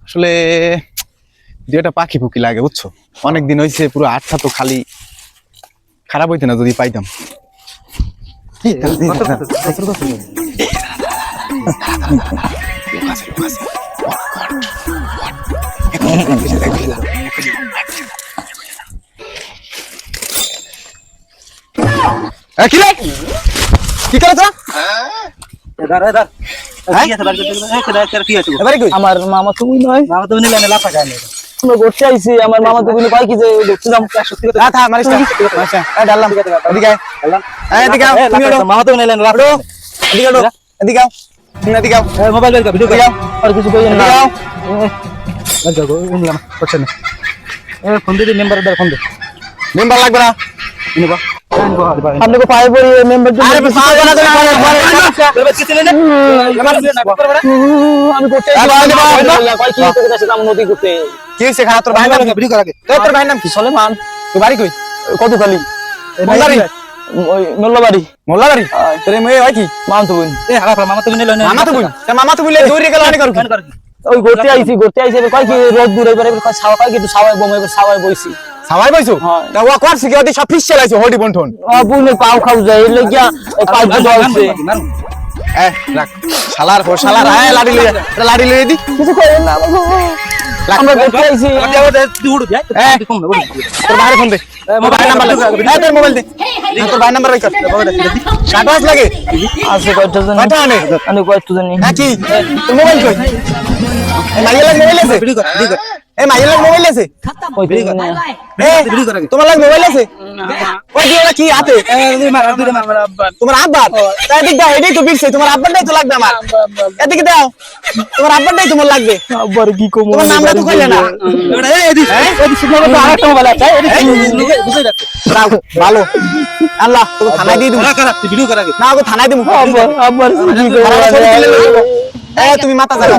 আসলে দুইটা পাখি ফুকি লাগে বুঝছো, অনেকদিন হয়েছে, পুরো আটটা তো খালি খারাপ হইতে না যদি পাইতাম। কি করে তো আমার মামা তুমি নয়, মামা তুমি নিলে লাভ টাকা নেই ঘুরতে আইছি। আমার মামা তুমি কয় কি যে ঘুরছিলাম মামা তুমি নিলেন লাভ মোবাইল বের কর ভিডিও কর আর কিছু কইেন না করছেন ফোন দিদি মেম্বার দাও ফোন দে মেম্বার লাগবে না নিবা আপনি কো পায়ে পড়ি মেম্বার দিন আরে পাগল না আমি করতে কয় কি তোকে কাছে নাম নদী করতে কি হইছে খারাপ? তোর ভাই নাম কি? ভিডিও কর আগে। তোর ভাই নাম কি? সুলেমান। তোর বাড়ি কই? কত খালি কোন বাড়ি? ওই মোল্লাবাড়ি। মোল্লাবাড়ি? তোর মেয়ে হয় কি? মামা তো বোন। এ হালা মামা তো নিল না। মামা তো বোন। তা মামা তো বলে দৌড়ে গেল অনেক করু। ওই ঘুরতে আইছি কয় কি রোদ দূর এবারে কয় ছাওয়া কয় কি একটু ছাওয়ায় বমে ছাওয়ায় বইছি। সবাই বইছো? তা ও করছে কি? ওদি সব ফিস চালাইছো হডি বন্ঠন। বুনে পাও খাও যায় এর লাগিয়া পাইপ দলছে। এ রাখ শালার হো শালার আয় লাড়ি লই এটা লাড়ি লই দি কিছু করেন না আমরা ঘুরতে আইছি। তোর ভাইয়ের ফোন দে, মোবাইল নাম্বার লাগে। এই তোর মোবাইল দে, তোর ভাই নাম্বার রাখ। কাগজ লাগে আছে কয়টা জানি কয়টা আনে আমি কয়টা জানি হ্যাঁ কি তোর মোবাইল কই? এই মাইয়ের লাগে মোবাইল আছে? ভিডিও কর এই মাইয়ের লাগে মোবাইল আছে? ওই ভিডিও কর এই ভিডিও কর আগে। তোমার লাগে মোবাইল আছে? ওই দিওলা কি হাতে? তোমার আব্বা? তাই দিক দাও, এটাই তো বিক্রি। তোমার আব্বাটাই তো লাগবে আমার। এদিকে দাও, তোমার আব্বাটাই তোমার লাগবে। আবার কি কম তোমার নামটা তো কইলে না। এই এদিকে এদিকে শুনে তো আরেকটা মোবাইল আছে এদিকে বুঝাই রাখ দাও ভালো আল্লাহ তোকে থানায় দিয়ে দিবো। ভিডিও কর আগে না ওকে থানায় দিবো। আবার কি এই তুমি মাথা জাগা।